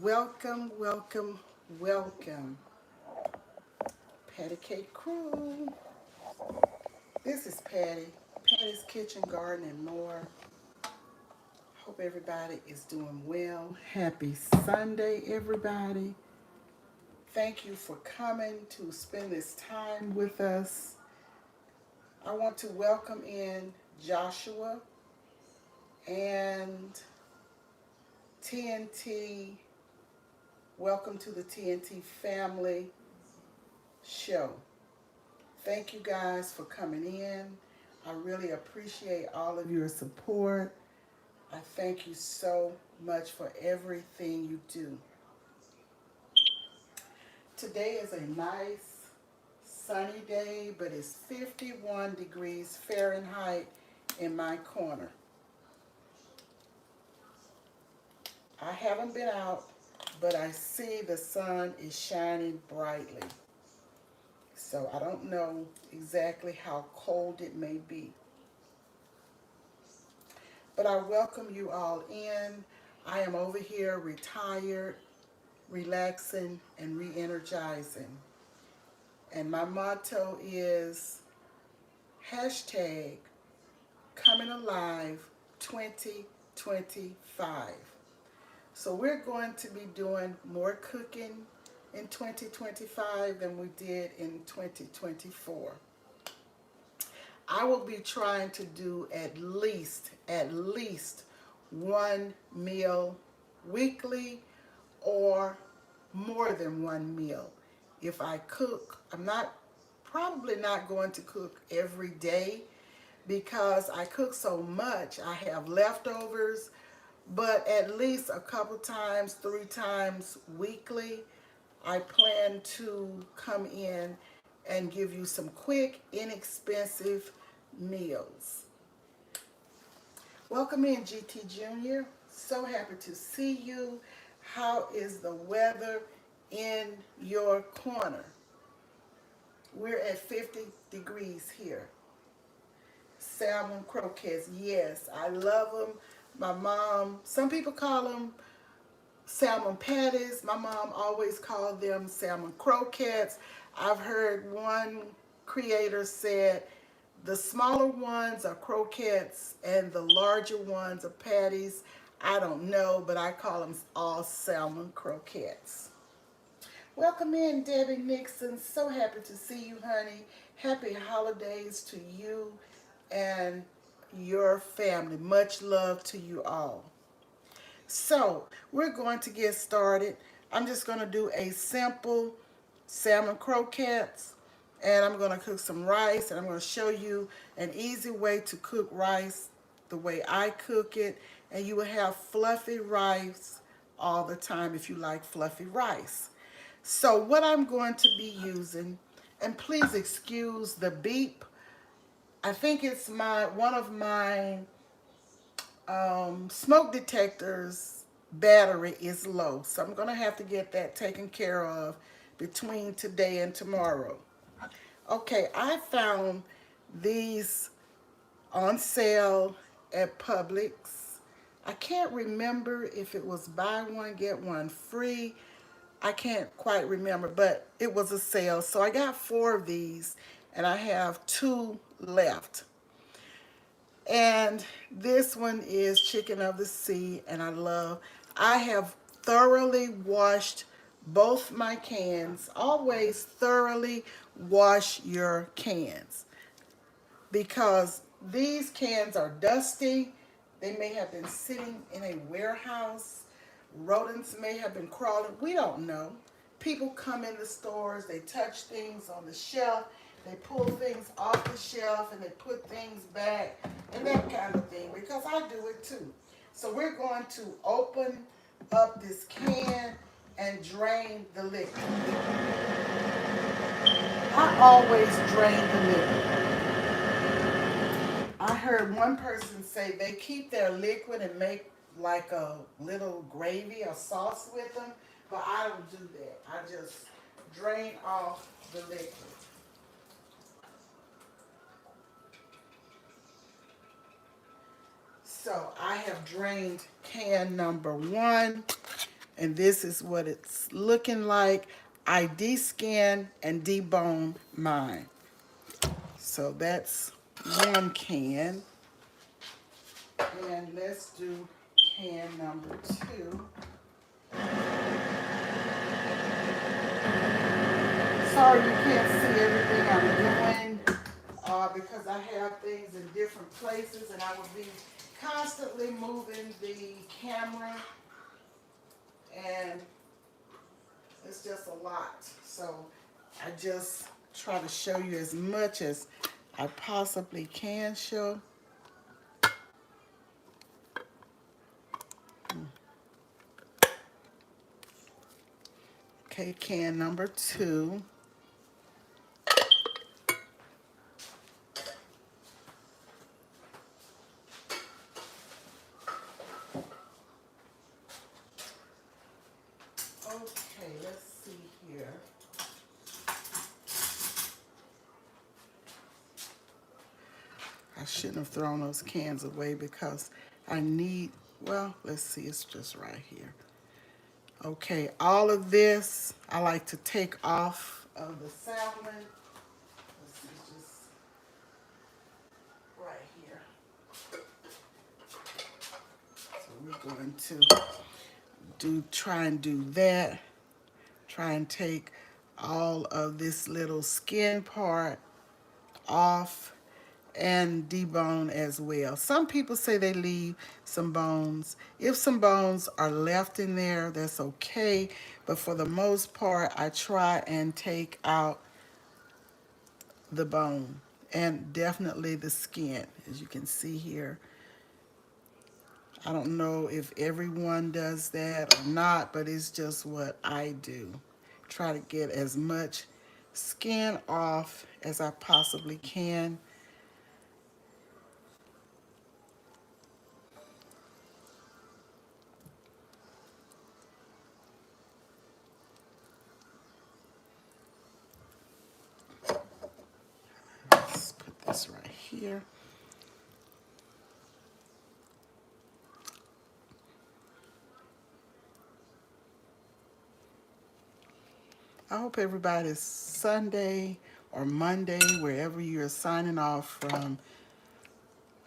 Welcome, welcome, welcome, Patty Cake Crew. This is Patty, Patty's Kitchen, Garden, and more. Hope everybody is doing well. Happy Sunday, everybody. Thank you for coming to spend this time with us. I want to welcome in Joshua and TNT. Welcome to the TNT family show. Thank you guys for coming in. I really appreciate all of your support. I thank you so much for everything you do. Today is a nice sunny day, but it's 51 degrees Fahrenheit in my corner. I haven't been out, but I see the sun is shining brightly. So I don't know exactly how cold it may be. But I welcome you all in. I am over here retired, relaxing, and re-energizing. And my motto is hashtag coming alive 2025. So we're going to be doing more cooking in 2025 than we did in 2024. I will be trying to do at least one meal weekly or more than one meal. If I cook, probably not going to cook every day because I cook so much. I have leftovers, but at least a couple times, 3 times weekly, I plan to come in and give you some quick, inexpensive meals. Welcome in, GT Junior. So happy to see you. How is the weather in your corner? We're at 50 degrees here. Salmon croquettes, yes, I love them. My mom, some people call them salmon patties. My mom always called them salmon croquettes. I've heard one creator said the smaller ones are croquettes and the larger ones are patties. I don't know, but I call them all salmon croquettes. Welcome in, Debbie Nixon. So happy to see you, honey. Happy holidays to you and your family. Much love to you all. So we're going to get started. I'm just going to do a simple salmon croquettes, and I'm going to cook some rice, and I'm going to show you an easy way to cook rice the way I cook it, and you will have fluffy rice all the time if you like fluffy rice. So what I'm going to be using, and please excuse the beep. I think it's one of my smoke detectors battery is low, so I'm gonna have to get that taken care of between today and tomorrow. Okay, I found these on sale at Publix. I can't remember if it was buy one get one free. I can't quite remember, but it was a sale, so I got 4 of these and I have 2 left. And this one is chicken of the sea, and I have thoroughly washed both my cans. Always thoroughly wash your cans because these cans are dusty. They may have been sitting in a warehouse. Rodents may have been crawling. We don't know. People come in the stores, they touch things on the shelf, they pull things off the shelf and they put things back and that kind of thing because I do it too. So we're going to open up this can and drain the liquid. I always drain the liquid. I heard one person say they keep their liquid and make like a little gravy or sauce with them, but I don't do that. I just drain off the liquid. So I have drained can number 1. And this is what it's looking like. I de-skin and debone mine. So that's one can. And let's do can number 2. Sorry you can't see everything I'm doing because I have things in different places and I will be constantly moving the camera and it's just a lot. So I just try to show you as much as I possibly can show. Okay, can number 2. Okay, let's see here. I shouldn't have thrown those cans away because I need, well, let's see, it's just right here. Okay, all of this I like to take off of the salmon. Let's see, it's just right here. So we're going to try and do that. Try and take all of this little skin part off and debone as well. Some people say they leave some bones. If some bones are left in there, that's okay. But for the most part, I try and take out the bone and definitely the skin, as you can see here. I don't know if everyone does that or not, but it's just what I do. Try to get as much skin off as I possibly can. Let's put this right here. I hope everybody's Sunday or Monday, wherever you're signing off from,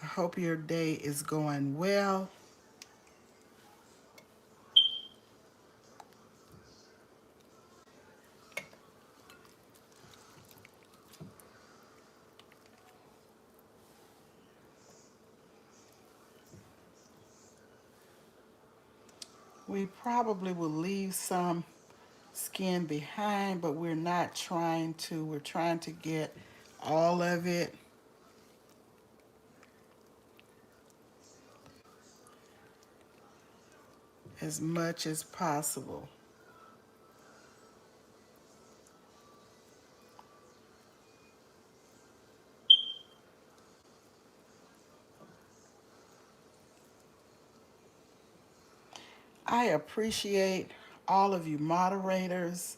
I hope your day is going well. We probably will leave some skin behind, but we're not trying to. We're trying to get all of it. As much as possible. I appreciate all of you moderators.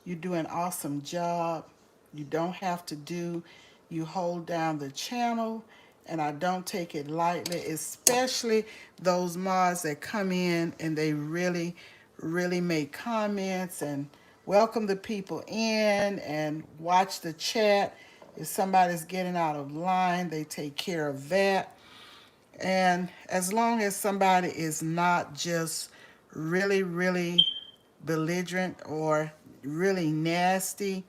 You do an awesome job. You don't have to do. You hold down the channel, and I don't take it lightly, especially those mods that come in and they really, really make comments and welcome the people in and watch the chat. If somebody's getting out of line, they take care of that. And as long as somebody is not just really, really belligerent or really nasty,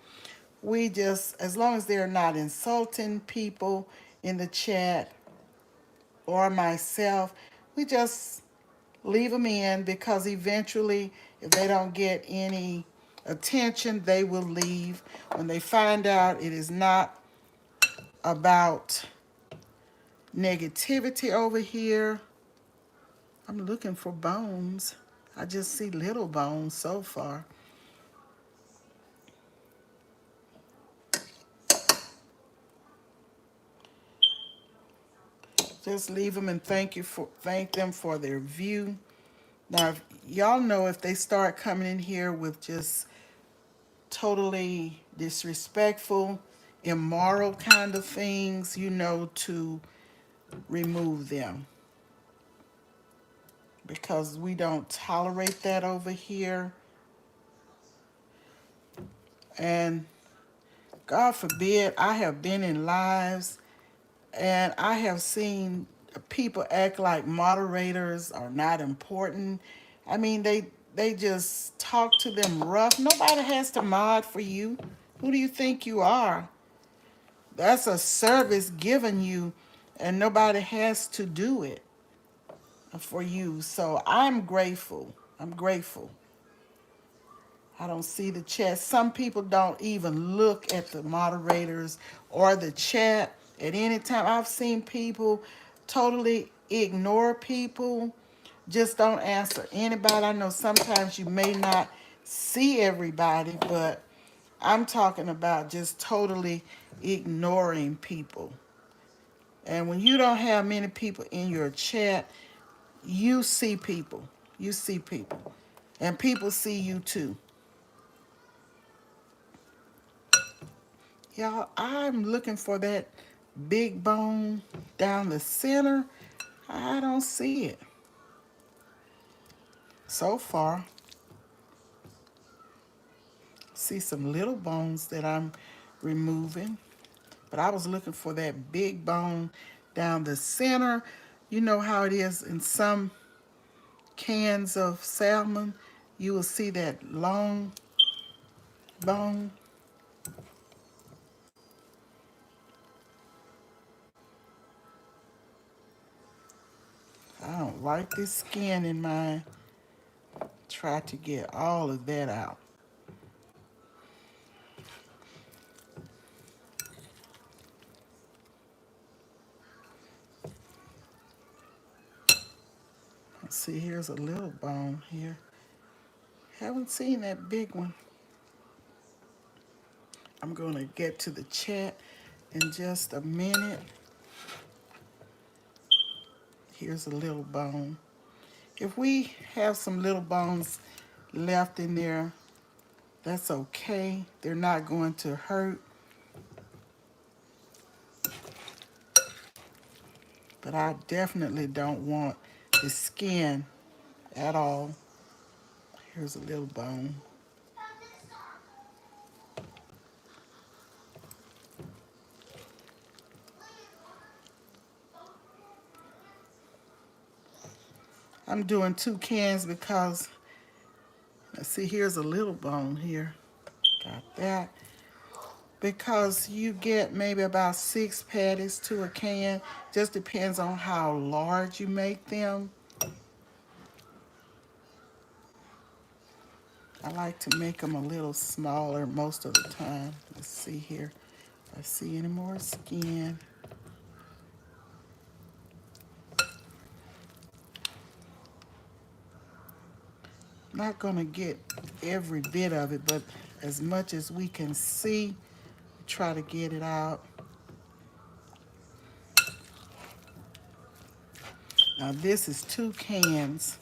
we just, as long as they're not insulting people in the chat or myself, we just leave them in because eventually, if they don't get any attention, they will leave. When they find out it is not about negativity over here, I'm looking for bones. I just see little bones so far. Just leave them and thank them for their view. Now, if, y'all know if they start coming in here with just totally disrespectful, immoral kind of things, you know to remove them. because we don't tolerate that over here. And God forbid, I have been in lives and I have seen people act like moderators are not important. I mean, they just talk to them rough. Nobody has to mod for you. Who do you think you are? That's a service given you, and nobody has to do it for you. So I'm grateful. I'm grateful. I don't see the chat. Some people don't even look at the moderators or the chat at any time. I've seen people totally ignore people, just don't answer anybody. I know sometimes you may not see everybody, but I'm talking about just totally ignoring people. And when you don't have many people in your chat, you see people. You see people. And people see you too. Y'all, I'm looking for that big bone down the center. I don't see it so far. See some little bones that I'm removing. But I was looking for that big bone down the center. You know how it is in some cans of salmon. You will see that long bone. I don't like this skin in mine. Try to get all of that out. Let's see, here's a little bone here. Haven't seen that big one. I'm going to get to the chat in just a minute. Here's a little bone. If we have some little bones left in there, that's okay. They're not going to hurt. But I definitely don't want the skin at all. Here's a little bone. I'm doing 2 cans because, let's see, here's a little bone here. Got that. Because you get maybe about 6 patties to a can. Just depends on how large you make them. I like to make them a little smaller most of the time. Let's see here if I see any more skin. Not going to get every bit of it, but as much as we can see, try to get it out. Now this is 2 cans.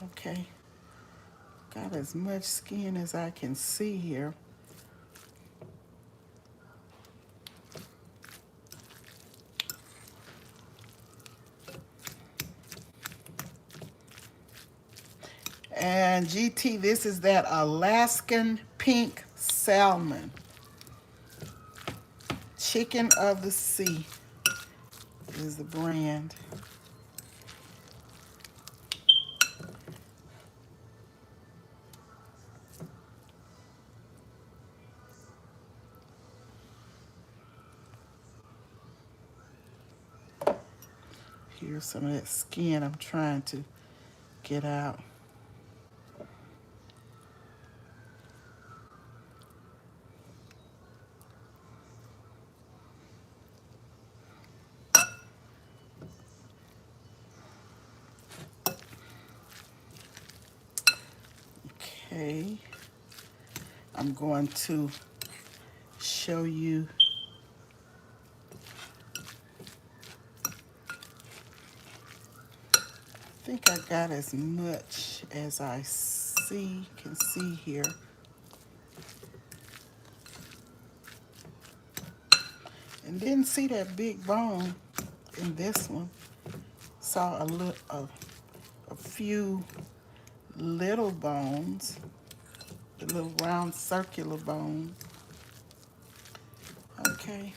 Okay, got as much skin as I can see here. And GT, this is that Alaskan pink salmon. Chicken of the Sea is the brand. Here's some of that skin I'm trying to get out. Okay, I'm going to show you I think I got as much as I can see here. And didn't see that big bone in this one. Saw a few little bones, the little round circular bone. Okay.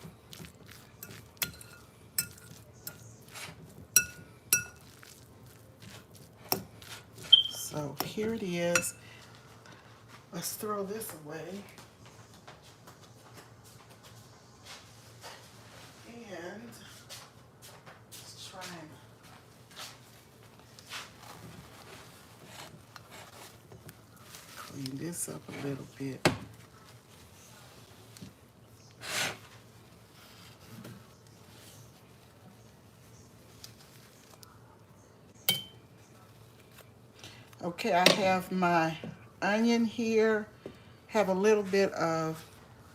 So here it is. Let's throw this away. And let's try and clean this up a little bit. Okay, I have my onion here. Have a little bit of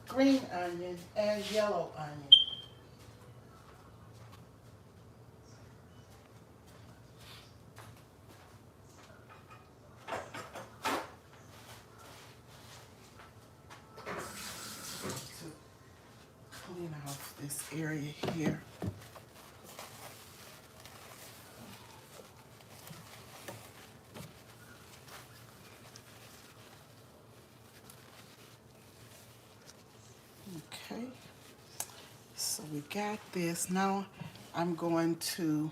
green onion and yellow onion. To clean off this area here. Okay, so we got this. Now I'm going to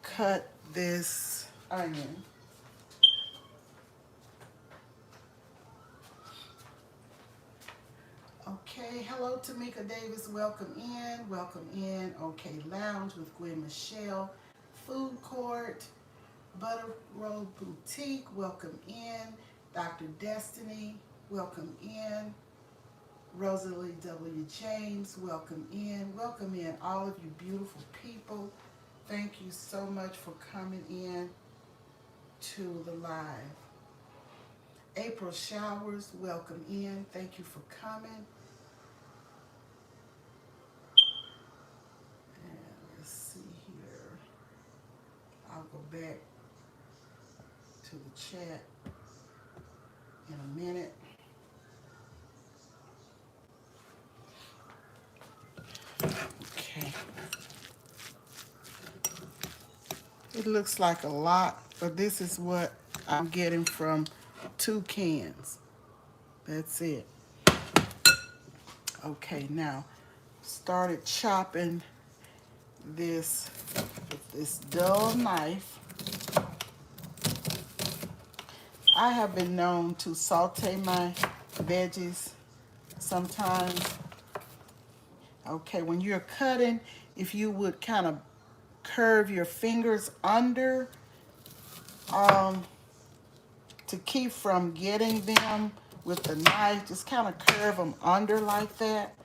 cut this onion. Okay, hello Tamika Davis, welcome in, welcome in. Okay, Lounge with Gwen Michelle, Food Court, Butter Roll Boutique, welcome in. Dr. Destiny, welcome in. Rosalie W. James, welcome in. Welcome in all of you beautiful people. Thank you so much for coming in to the live. April Showers, welcome in. Thank you for coming. And let's see here. I'll go back to the chat in a minute. Okay. It looks like a lot, but this is what I'm getting from 2 cans. That's it. Okay, now started chopping this with this dull knife. I have been known to saute my veggies sometimes. Okay, when you're cutting, if you would kind of curve your fingers under to keep from getting them with the knife, just kind of curve them under like that.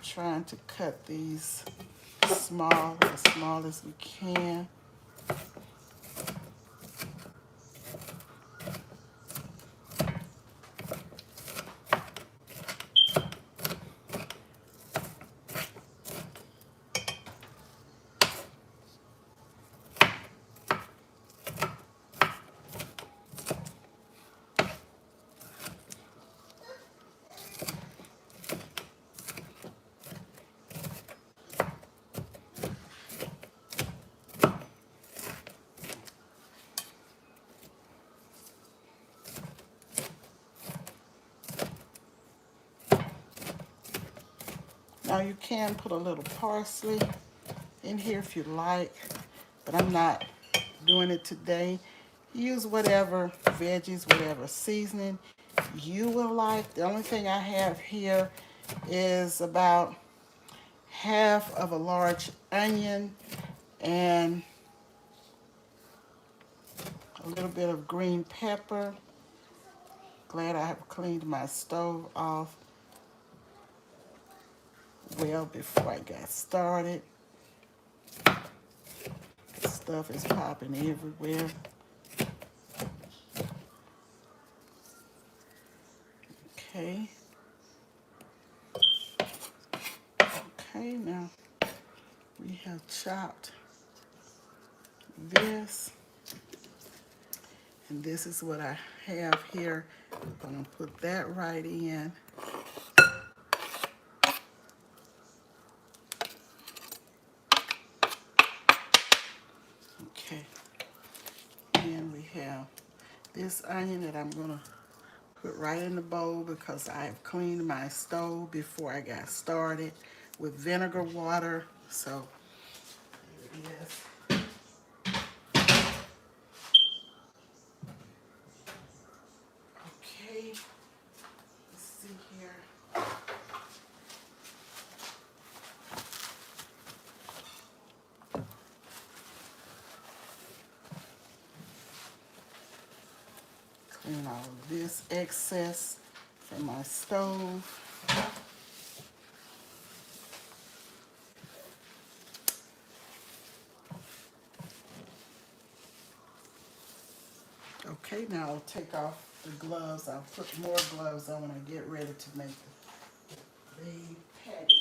Trying to cut these as small as we can. Now you can put a little parsley in here if you like, but I'm not doing it today. Use whatever veggies, whatever seasoning you will like. The only thing I have here is about half of a large onion and a little bit of green pepper. Glad I have cleaned my stove off well before I got started. The stuff is popping everywhere. Okay. Okay, now we have chopped this. And this is what I have here. I'm gonna put that right in. Okay, and we have this onion that I'm gonna put right in the bowl because I have cleaned my stove before I got started with vinegar water. So here it is. Okay, let's see here. Clean all of this excess from my stove. Okay, now I'll take off the gloves. I'll put more gloves on when I get ready to make the patties.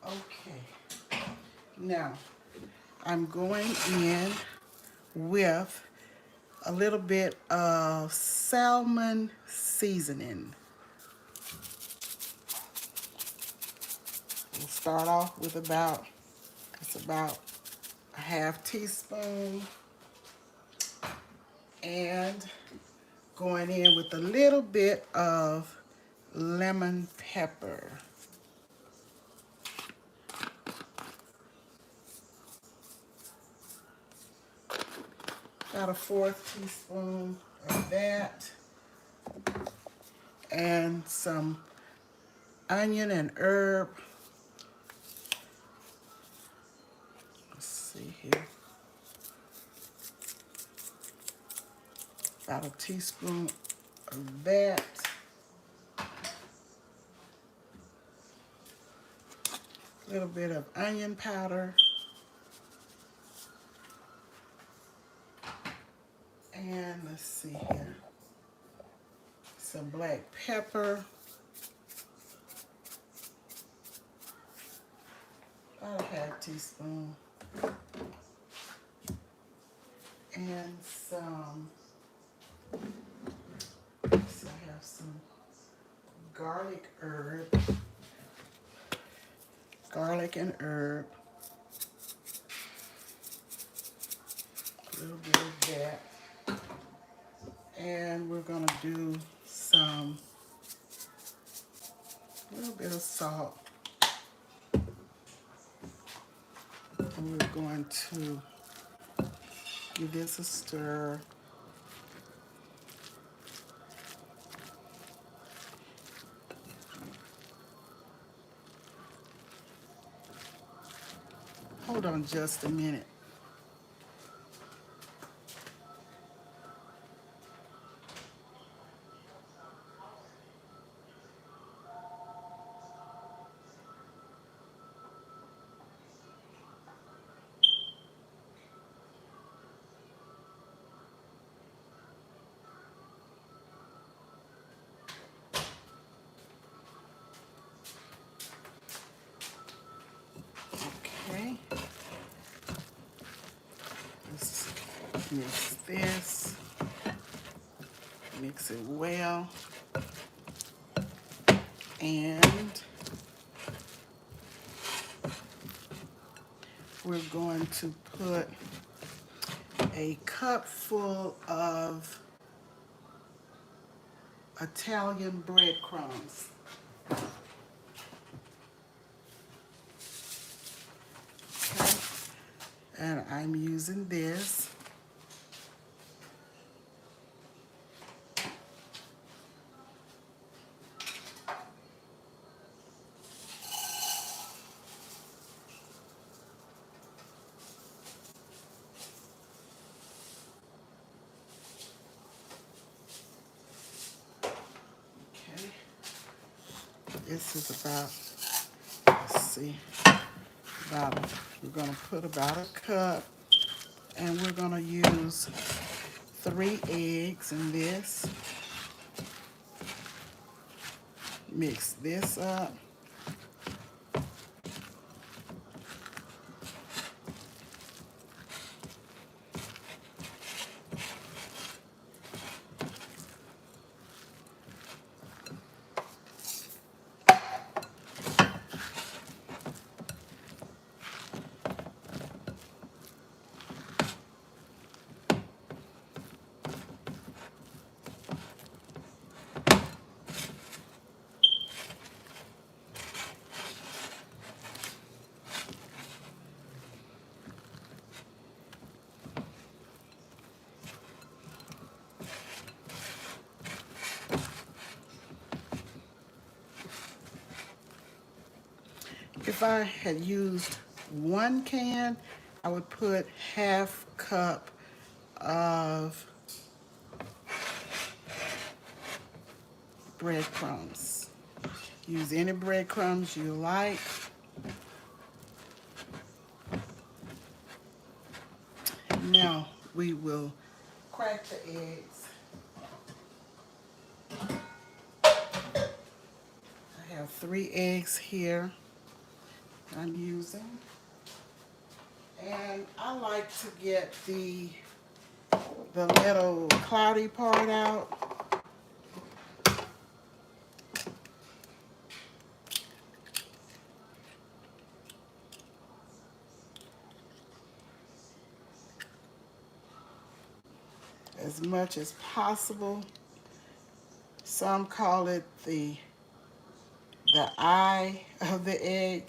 Okay, now I'm going in with a little bit of salmon seasoning. We'll start off with about a half teaspoon, and going in with a little bit of lemon pepper. About a fourth teaspoon of that. And some onion and herb. Let's see here. About a teaspoon of that. A little bit of onion powder. And let's see here. Some black pepper. About a half teaspoon. And some, so I have some garlic and herb. A little bit of that. And we're gonna do a little bit of salt. And we're going to give this a stir. Hold on just a minute. Okay. Let's mix this. Mix it well. And we're going to put a cup full of Italian breadcrumbs. Okay. And I'm using this. Okay. This is about, let's see, we're gonna put about a cup, and we're gonna use 3 eggs in this. Mix this up. If I had used 1 can, I would put ½ cup of breadcrumbs. Use any breadcrumbs you like. Now we will crack the eggs. I have 3 eggs here I'm using. And I like to get the little cloudy part out. As much as possible. Some call it the eye of the egg.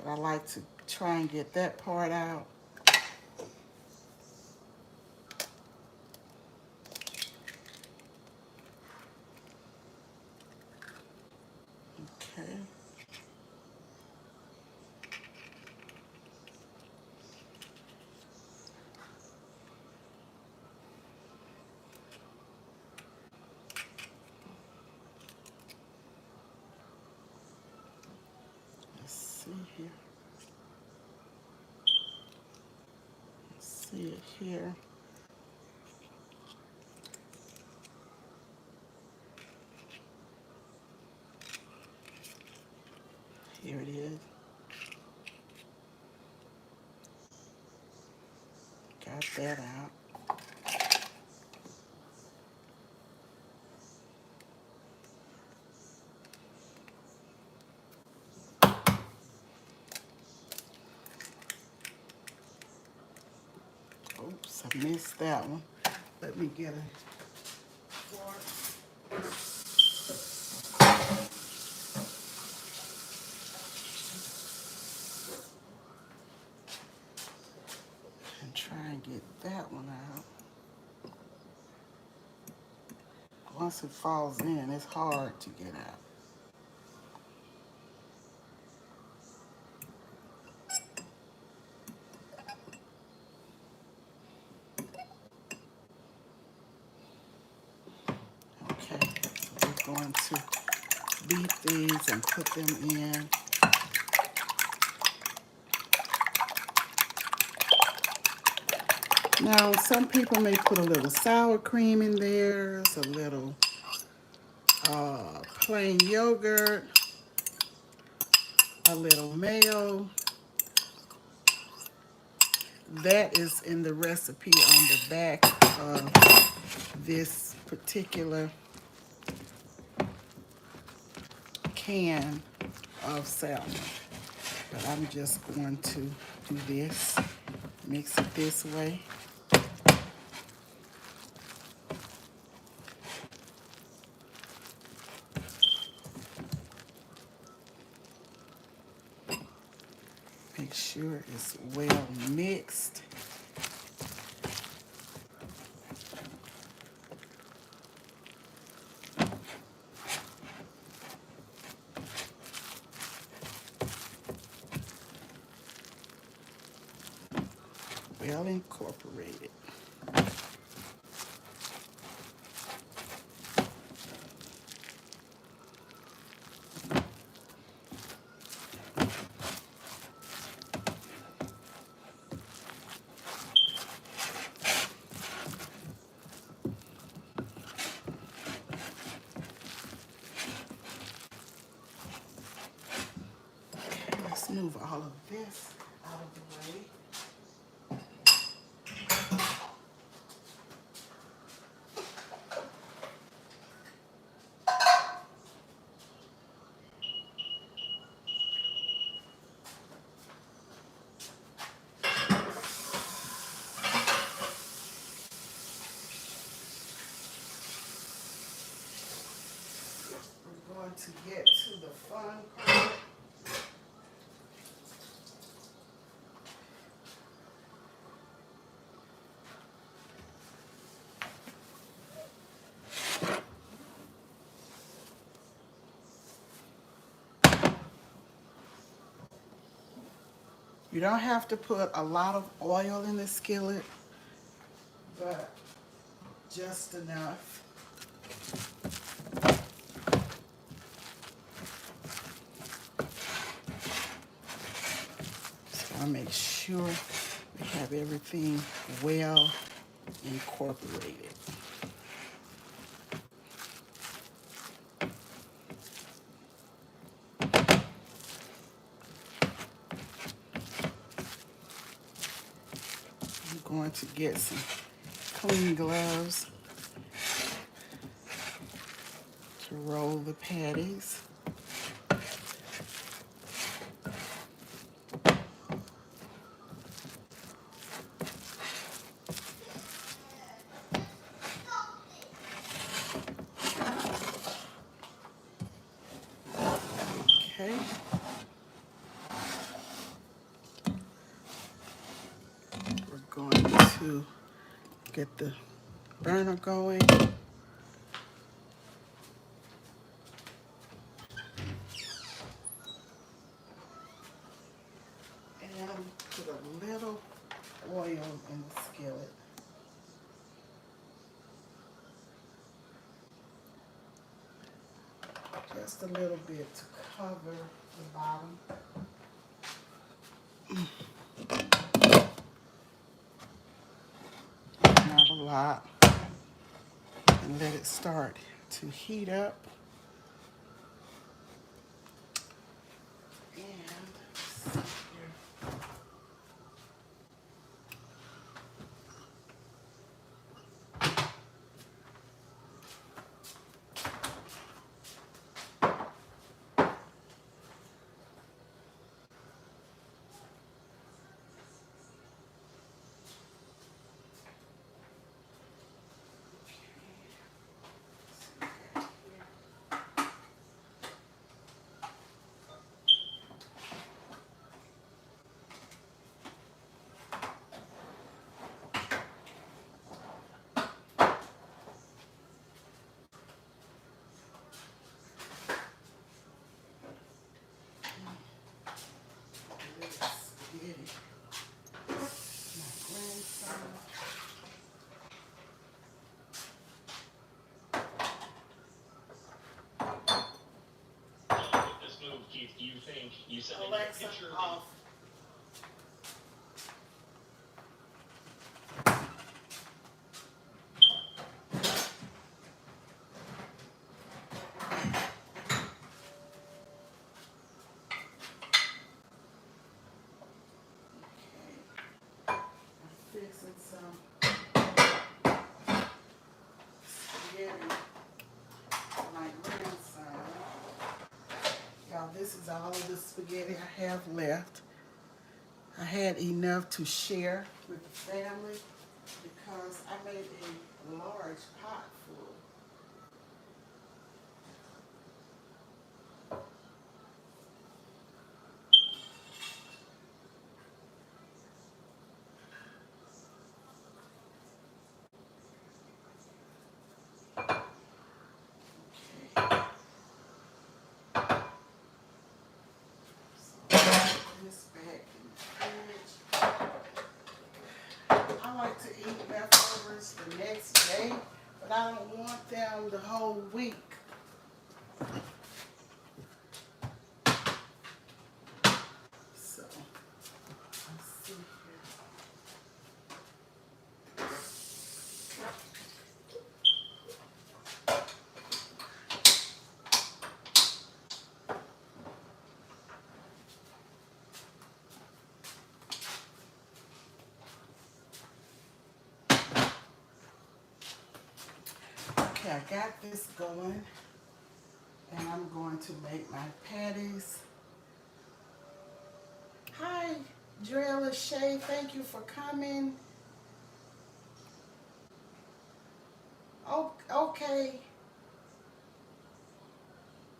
But I like to try and get that part out. Okay. Let's see here. Let's see it here. Here it is. Got that out. Oops, I missed that one. Let me get a fork. And try and get that one out. Once it falls in, it's hard to get out. Okay, so we're going to beat these and put them in. Now, some people may put a little sour cream in there, a little plain yogurt, a little mayo. That is in the recipe on the back of this particular can of salmon. But I'm just going to do this, mix it this way. Make sure it's well mixed. Well incorporated. move all of this out of the way. We're going to get to the fun part. You don't have to put a lot of oil in the skillet, but just enough. So I make sure we have everything well incorporated. I'm going to get some clean gloves to roll the patties. Okay. We're going to get the burner going. And put a little oil in the skillet. Just a little bit to cover the bottom. Not a lot. And let it start to heat up. And let's see here. Alexa, off. Fixing some spaghetti for my grandson. Y'all, this is all of the spaghetti I have left. I had enough to share with the family because I made a large pot full. This back in the fridge. I like to eat leftovers the next day, but I don't want them the whole week. So, let's see here. Okay, I got this going, and I'm going to make my patties. Hi, Drella Shay, thank you for coming. Oh, okay,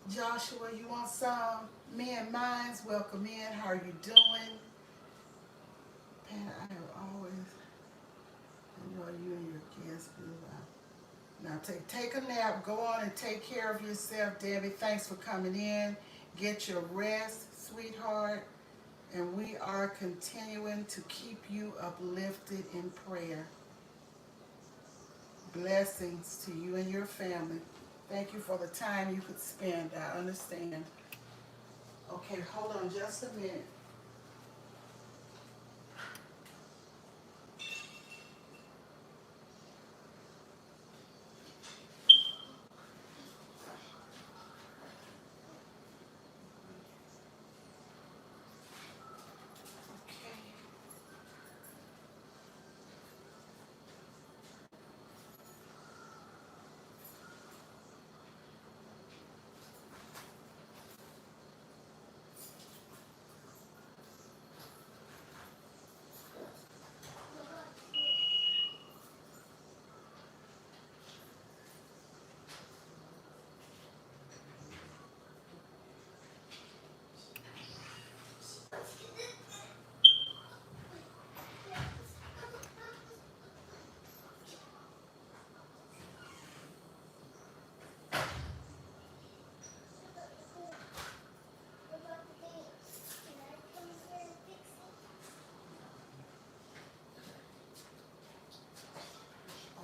Joshua, you want some? Me and Mines, welcome in. How are you doing? Pat, I have always enjoyed you and your guests. Now take a nap. Go on and take care of yourself, Debbie. Thanks for coming in. Get your rest, sweetheart. And we are continuing to keep you uplifted in prayer. Blessings to you and your family. Thank you for the time you could spend. I understand. Okay, hold on just a minute. Okay.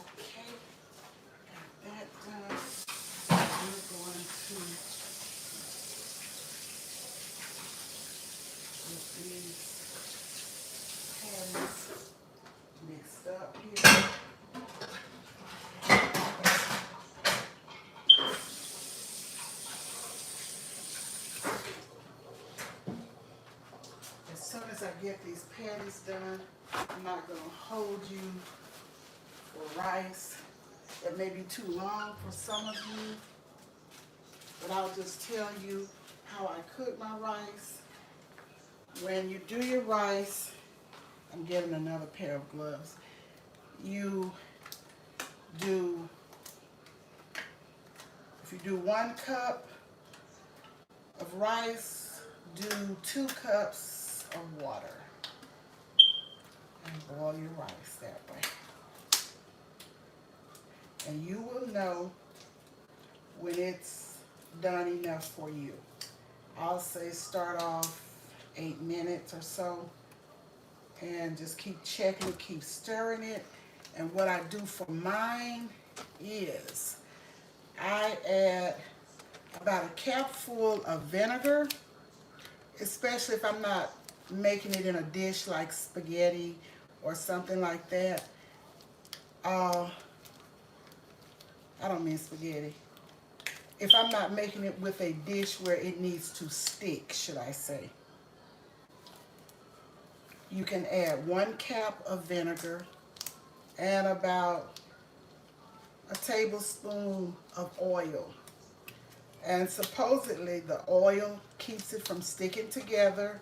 Okay. Got that done. We're going to get these patties mixed up here. As soon as I get these patties done, I'm not going to hold you for rice. It may be too long for some of you, but I'll just tell you how I cook my rice. When you do your rice, I'm getting another pair of gloves. You do, if you do 1 cup of rice, do 2 cups of water and boil your rice that way. And you will know when it's done enough for you. I'll say start off 8 minutes or so and just keep checking, keep stirring it. And what I do for mine is I add about a capful of vinegar, especially if I'm not making it in a dish like spaghetti or something like that. I don't mean spaghetti. If I'm not making it with a dish where it needs to stick, should I say. You can add 1 cap of vinegar and about a tablespoon of oil. And supposedly the oil keeps it from sticking together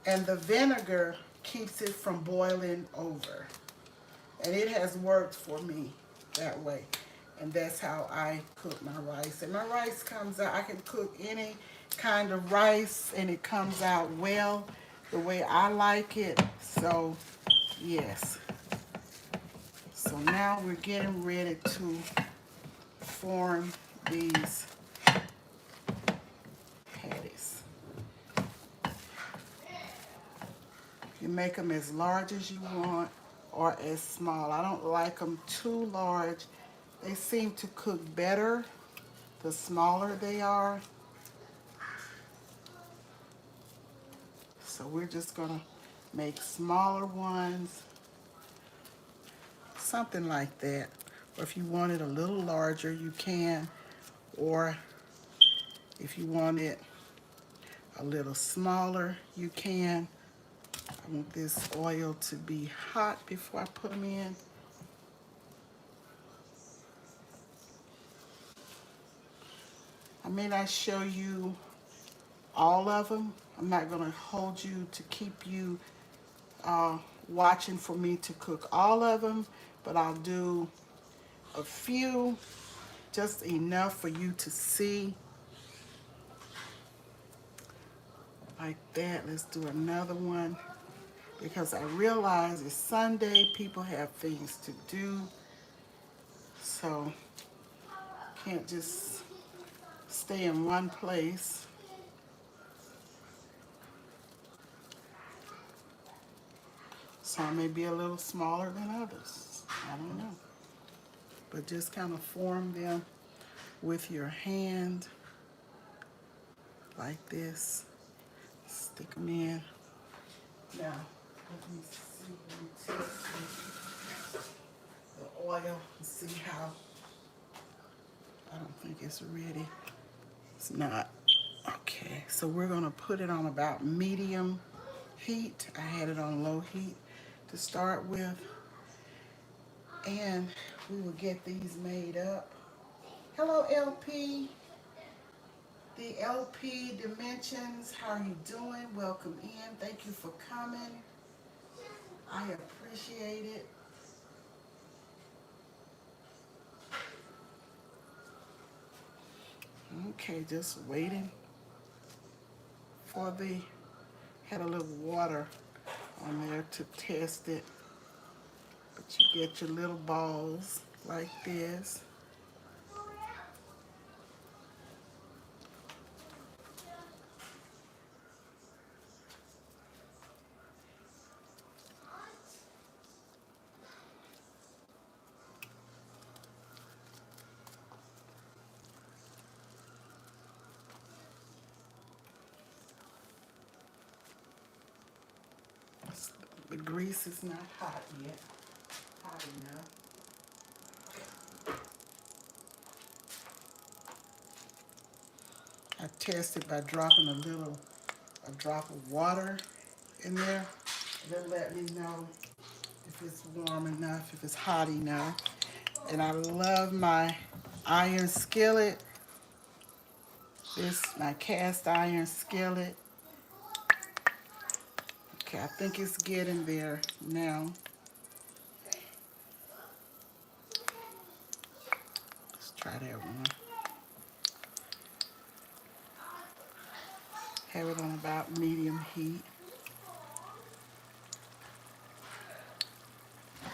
and the vinegar keeps it from boiling over. And it has worked for me that way. And that's how I cook my rice. And my rice comes out, I can cook any kind of rice and it comes out well the way I like it. So, yes. So now we're getting ready to form these patties. You make them as large as you want or as small. I don't like them too large. They seem to cook better the smaller they are. So we're just gonna make smaller ones, something like that. Or if you want it a little larger, you can. Or if you want it a little smaller, you can. I want this oil to be hot before I put them in. I may not show you all of them. I'm not going to hold you to keep you watching for me to cook all of them, but I'll do a few, just enough for you to see. Like that. Let's do another one because I realize it's Sunday, people have things to do, so can't just stay in one place. Some may be a little smaller than others. I don't know. But just kind of form them with your hand like this. Stick them in. Now, let me see. Let me test the oil and see how. I don't think it's ready. It's not. Okay, so we're going to put it on about medium heat. I had it on low heat to start with. And we will get these made up. Hello, LP. The LP Dimensions, how are you doing? Welcome in. Thank you for coming. I appreciate it. Okay, just waiting for the, had a little water on there to test it. But you get your little balls like this. The grease is not hot yet. Hot enough. I tested by dropping a drop of water in there. They'll let me know if it's warm enough, if it's hot enough. And I love my iron skillet. This, my cast iron skillet. Okay, I think it's getting there now. Let's try that one. Have it on about medium heat. I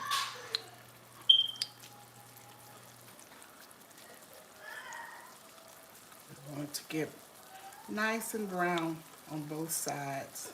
want it to get nice and brown on both sides.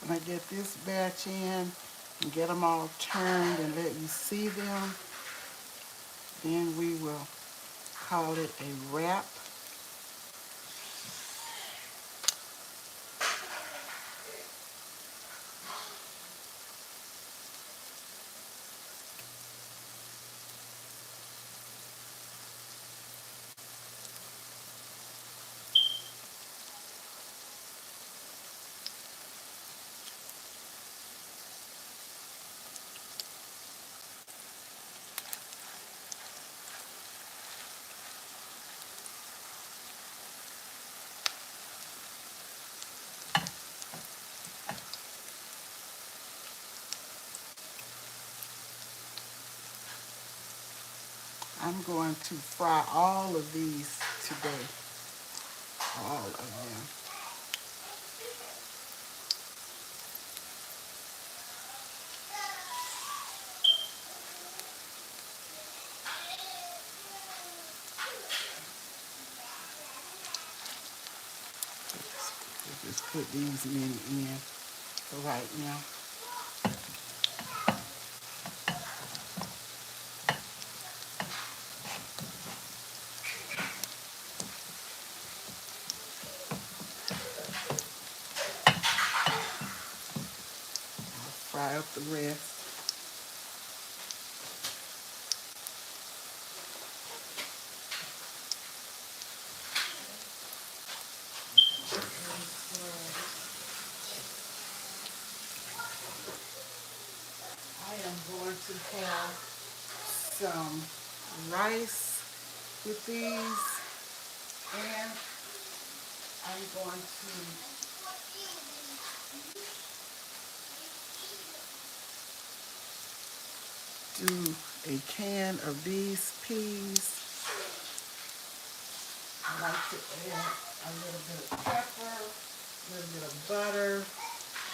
When I get this batch in and get them all turned and let you see them, then we will call it a wrap. I'm going to fry all of these today. All of them. We'll just put these in for right now. I'll fry up the rest. I am going to have some rice with these, and I'm going to do a can of these peas. I like to add a little bit of pepper, a little bit of butter,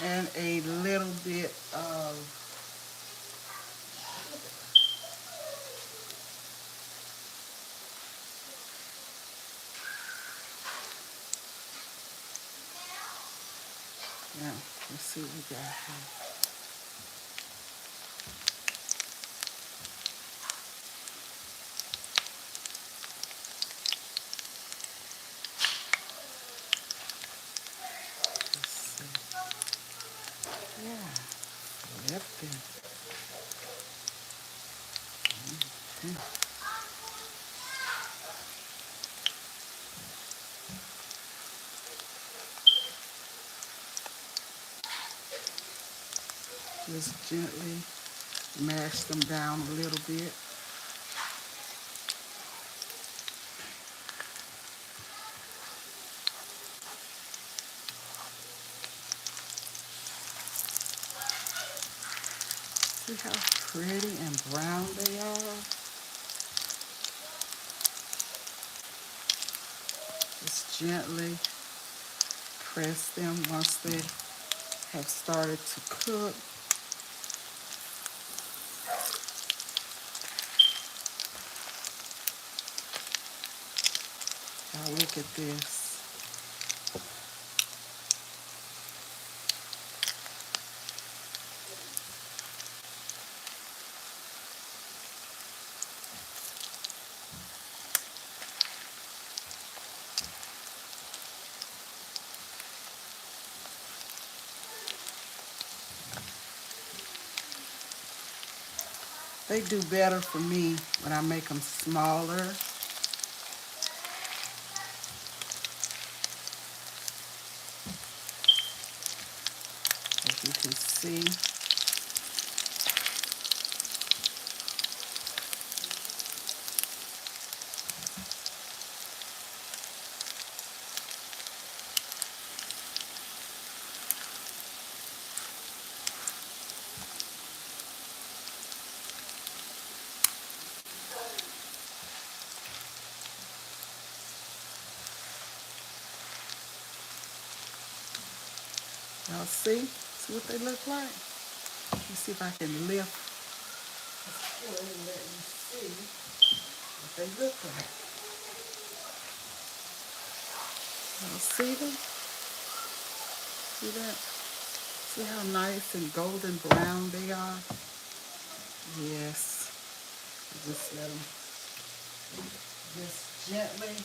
and a little bit of now, let's see what we got here. Let's see. Yeah, lifting. Just gently mash them down a little bit. See how pretty and brown they are? Just gently press them once they have started to cook. Now look at this. They do better for me when I make them smaller. As you can see. Y'all see? See what they look like? Let me see if I can lift the spoon and let you see what they look like. Y'all see them? See that? See how nice and golden brown they are? Yes. Just let them just gently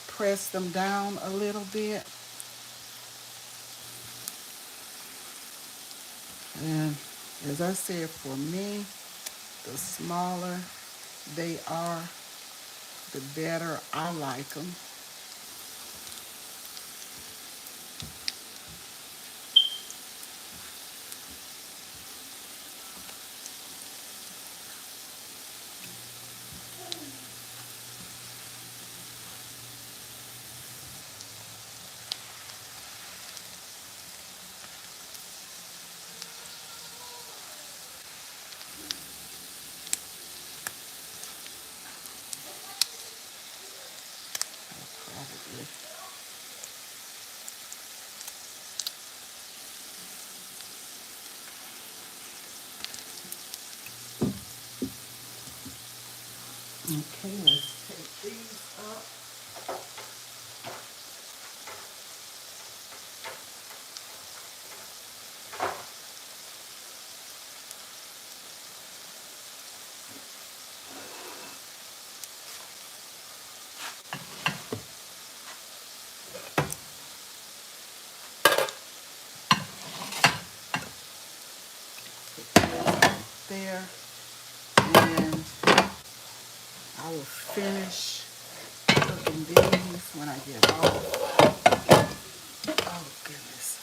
press them down a little bit. And as I said, for me, the smaller they are, the better I like them. probably. Okay, let's take these up. There, and I will finish cooking these when I get off. Oh goodness.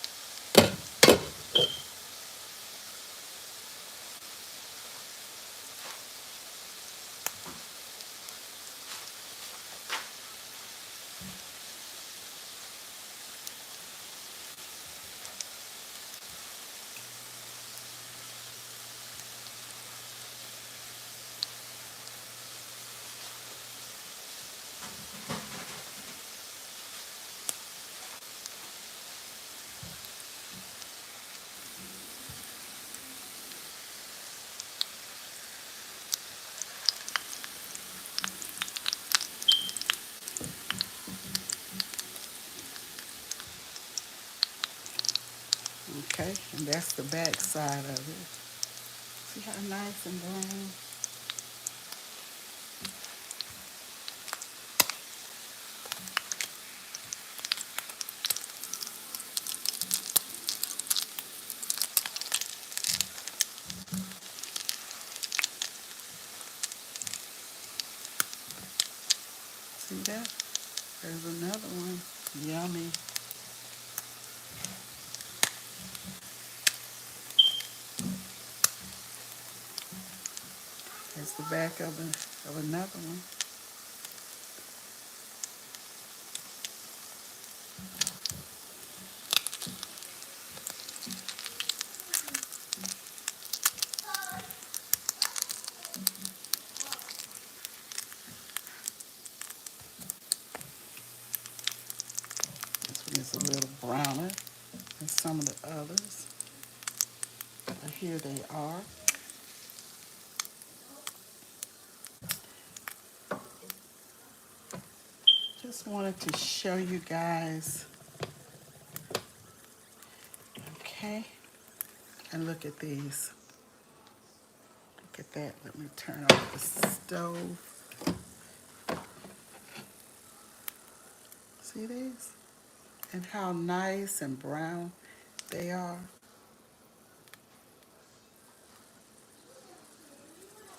Okay, and that's the back side of it. See how nice and brown? See that? There's another one. Yummy. That's the back of another one. This one is a little browner than some of the others. But here they are. Just wanted to show you guys. Okay. And look at these. Look at that. Let me turn off the stove. See these? And how nice and brown they are.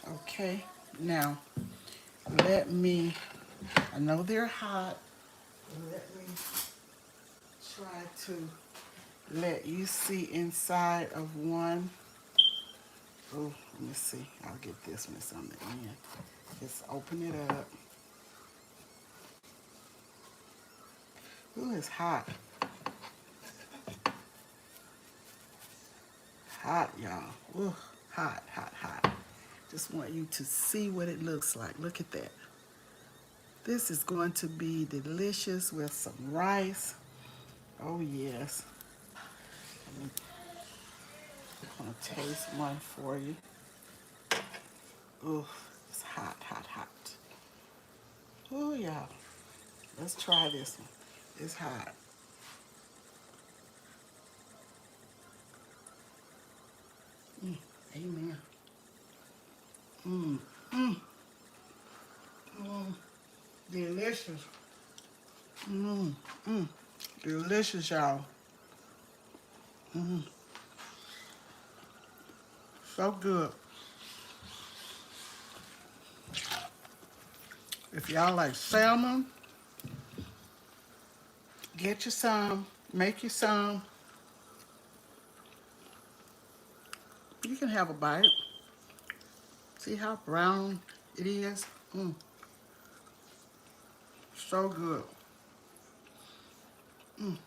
Okay. Now, I know they're hot. Let me try to let you see inside of one. Oh, let me see. I'll get this one. It's on the end. Just open it up. Ooh, it's hot. Hot, y'all. Ooh, hot, hot, hot. Just want you to see what it looks like. Look at that. This is going to be delicious with some rice. Oh, yes. I'm going to taste one for you. Ooh, it's hot, hot, hot. Ooh, y'all. Let's try this one. It's hot. Amen. Mmm. Mmm. Mmm. Delicious. Mmm. Mmm. Delicious, y'all. Mmm. So good. If y'all like salmon, get you some. Make you some. You can have a bite. See how brown it is? Mmm. So good. Mmm.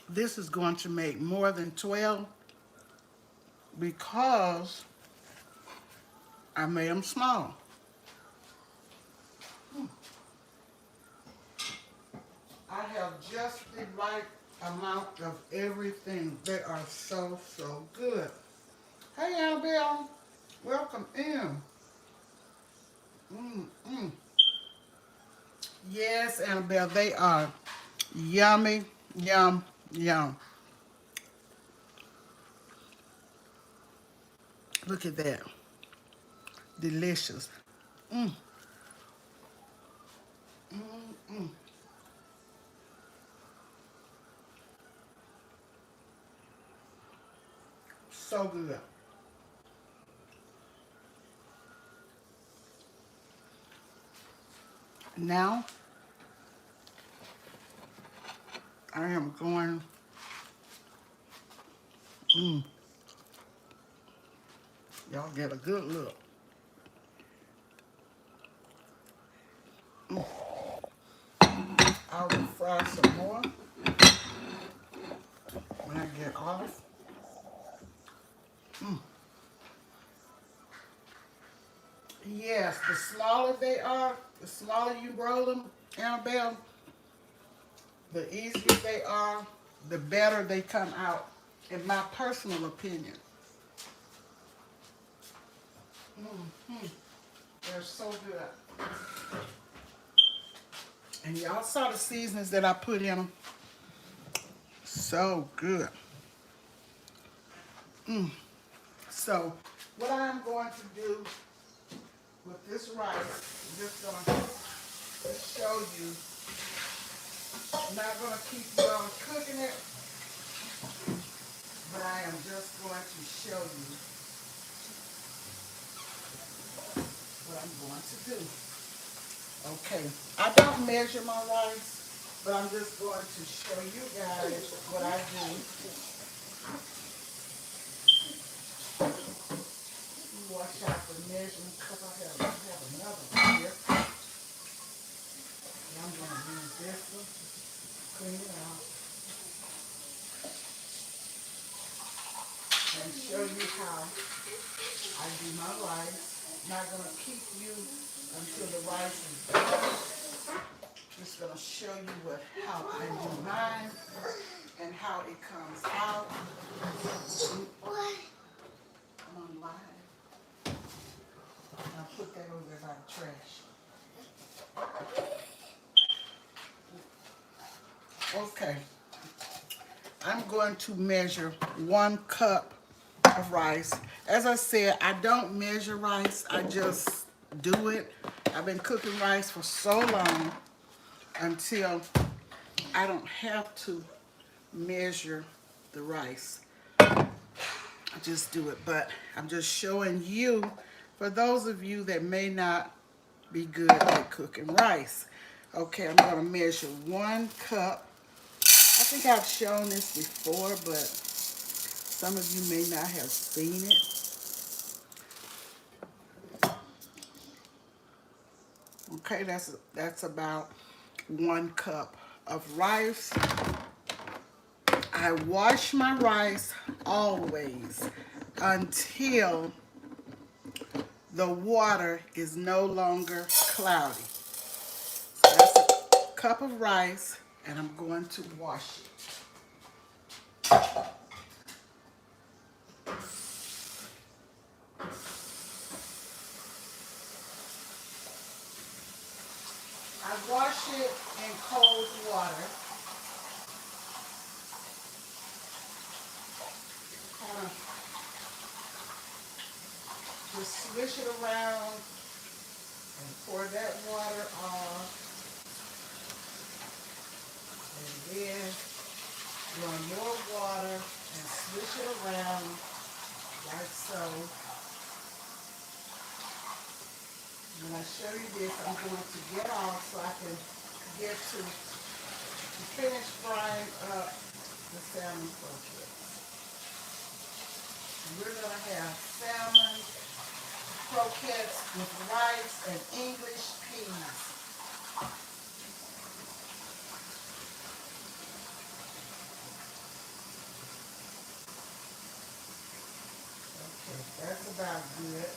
This is going to make more than 12 because I made them small. I have just the right amount of everything. They are so, so good. Hey, Annabelle. Welcome in. Mm-mm. Yes, Annabelle, they are yummy, yum, yum. Look at that. Delicious. Mm, mm, mm. So good. Now, I am going, mm, y'all get a good look. I will fry some more when I get off. Mm. Yes, the smaller they are, the smaller you roll them, Annabelle, the easier they are, the better they come out, in my personal opinion. Mm-hmm. They're so good. And y'all saw the seasonings that I put in them. So good. Mm. So, what I'm going to do with this rice, I'm just going to show you. I'm not going to keep you on cooking it, but I am just going to show you what I'm going to do. Okay, I don't measure my rice, but I'm just going to show you guys what I do. Wash out the measurement cup. I have another one here. And I'm going to use this one, clean it out, and show you how I do my rice. I'm not going to keep you until the rice is done. Just going to show you how I do mine and how it comes out. What? I'm on live. I'll put that over there by the trash. Okay. I'm going to measure 1 cup of rice. As I said, I don't measure rice. I just do it. I've been cooking rice for so long until I don't have to measure the rice. I just do it. But I'm just showing you, for those of you that may not be good at cooking rice. Okay, I'm going to measure 1 cup. I think I've shown this before, but some of you may not have seen it. Okay, that's about 1 cup of rice. I wash my rice always until the water is no longer cloudy. So that's a cup of rice, and I'm going to wash it. I wash it in cold water. Kind of just swish it around and pour that water off. And then run more water and swish it around like so. When I show you this, I'm going to get off so I can get to finish frying up the salmon croquettes. And we're going to have salmon croquettes with rice and English peas. Okay, that's about good.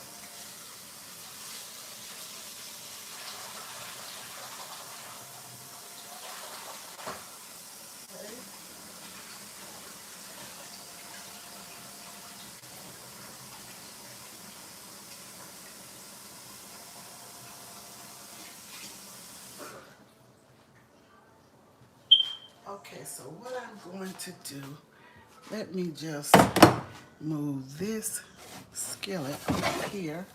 Okay, so what I'm going to do, let me just move this skillet over here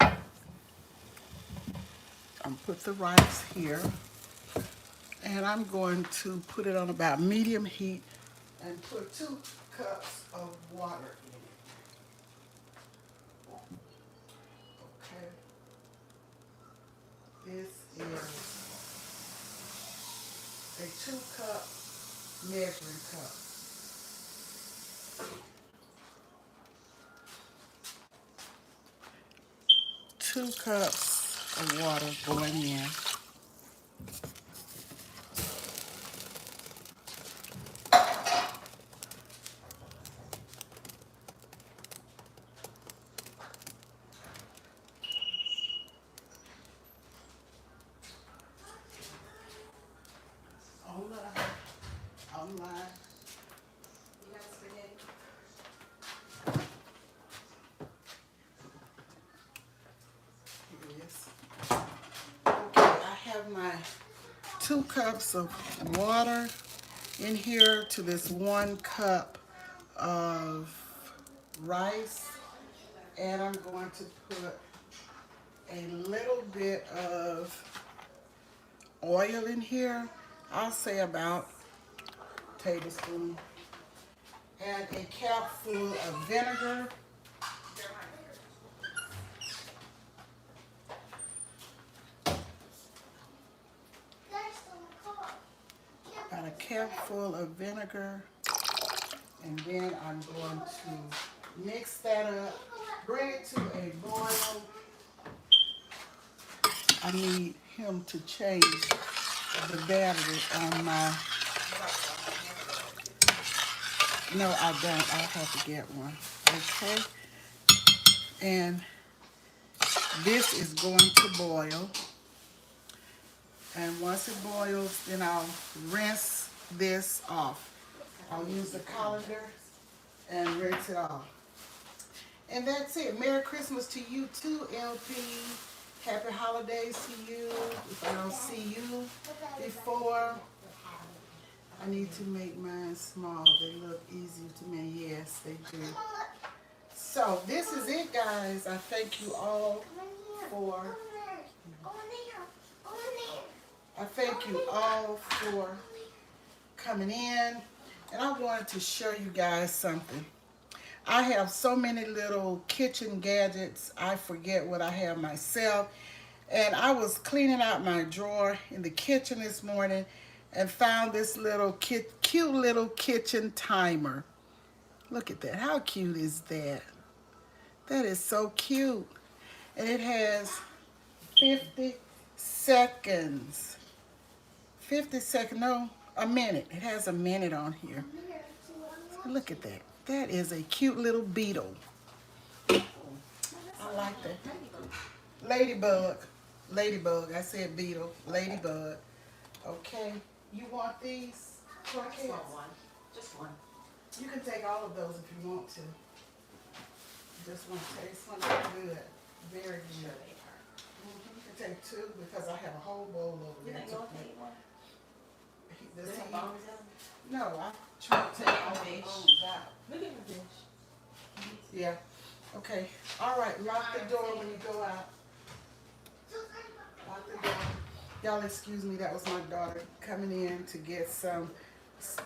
and put the rice here. And I'm going to put it on about medium heat and put 2 cups of water in it. Okay. This is a 2-cup measuring cup. 2 cups of water going in. Online. You got spaghetti? Here it is. Okay, I have my 2 cups of water in here to this 1 cup of rice, and I'm going to put a little bit of oil in here. I'll say about a tablespoon, and a cap full of vinegar. About a cap full of vinegar, and then I'm going to mix that up, bring it to a boil. I need him to change the battery on my, no I don't, I'll have to get one, okay? And this is going to boil, and once it boils, then I'll rinse this off. I'll use the colander and rinse it off. And that's it. Merry Christmas to you too, LP. Happy holidays to you. If I don't see you before, I need to make mine small. They look easy to me. Yes, they do. So this is it, guys. I thank you all for coming in. And I wanted to show you guys something. I have so many little kitchen gadgets, I forget what I have myself. And I was cleaning out my drawer in the kitchen this morning and found this little cute little kitchen timer. Look at that. How cute is that? That is so cute. And it has 50 seconds. 50 seconds, no, a minute. It has a minute on here. Look at that. That is a cute little beetle. I like that. Ladybug. Ladybug. I said beetle. Ladybug. Okay. You want these? Croquettes? Just one. Just one. You can take all of those if you want to. This one tastes good. Very good. Sure they are. You can take 2 because I have a whole bowl over You there. think you'll take one? Does Does he- it bones in? No, I try to take all the Fish. bones out. Look at the fish. Yeah. Okay. All right. Lock the door when you go out. Lock the door. Y'all excuse me. That was my daughter coming in to get some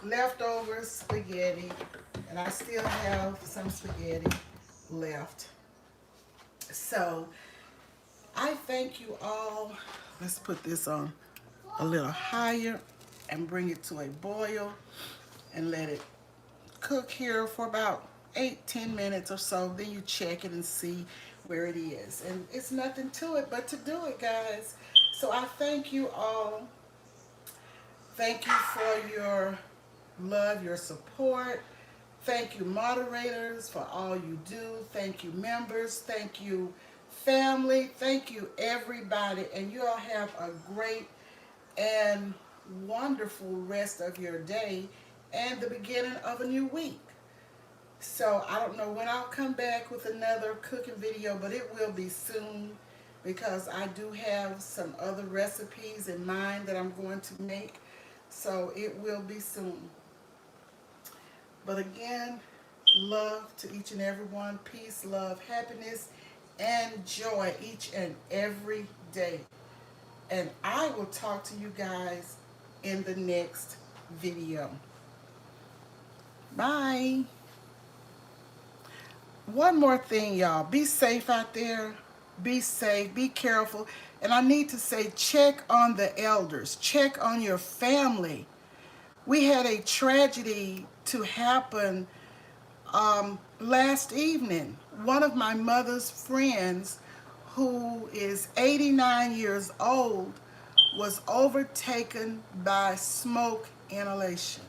leftover spaghetti, and I still have some spaghetti left. So I thank you all. Let's put this on a little higher and bring it to a boil and let it cook here for about 8-10 minutes or so. Then you check it and see where it is. And it's nothing to it but to do it, guys. So I thank you all. Thank you for your love, your support. Thank you, moderators, for all you do. Thank you, members. Thank you, family. Thank you, everybody. And you all have a great and wonderful rest of your day and the beginning of a new week. So I don't know when I'll come back with another cooking video, but it will be soon because I do have some other recipes in mind that I'm going to make. So it will be soon. But again, love to each and every one. Peace, love, happiness, and joy each and every day. And I will talk to you guys in the next video. Bye. One more thing, y'all. Be safe out there. Be safe. Be careful. And I need to say, check on the elders. Check on your family. We had a tragedy to happen last evening. One of my mother's friends, who is 89 years old, was overtaken by smoke inhalation.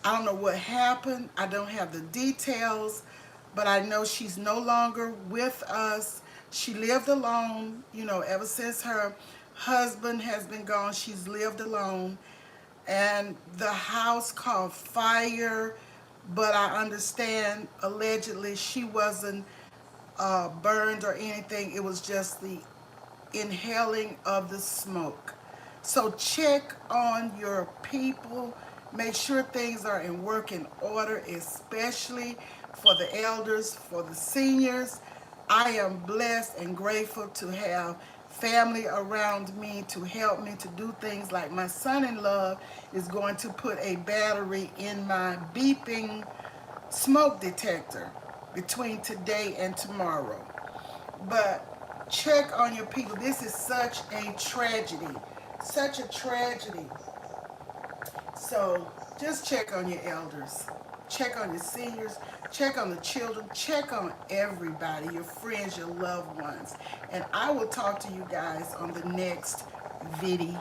I don't know what happened. I don't have the details, but I know she's no longer with us. She lived alone, ever since her husband has been gone. She's lived alone. And the house caught fire, but I understand allegedly she wasn't burned or anything. It was just the inhaling of the smoke. So check on your people. Make sure things are in working order, especially for the elders, for the seniors. I am blessed and grateful to have family around me to help me to do things like my son-in-law is going to put a battery in my beeping smoke detector between today and tomorrow. But check on your people. This is such a tragedy. Such a tragedy. So just check on your elders. Check on your seniors. Check on the children. Check on everybody, your friends, your loved ones. And I will talk to you guys on the next video.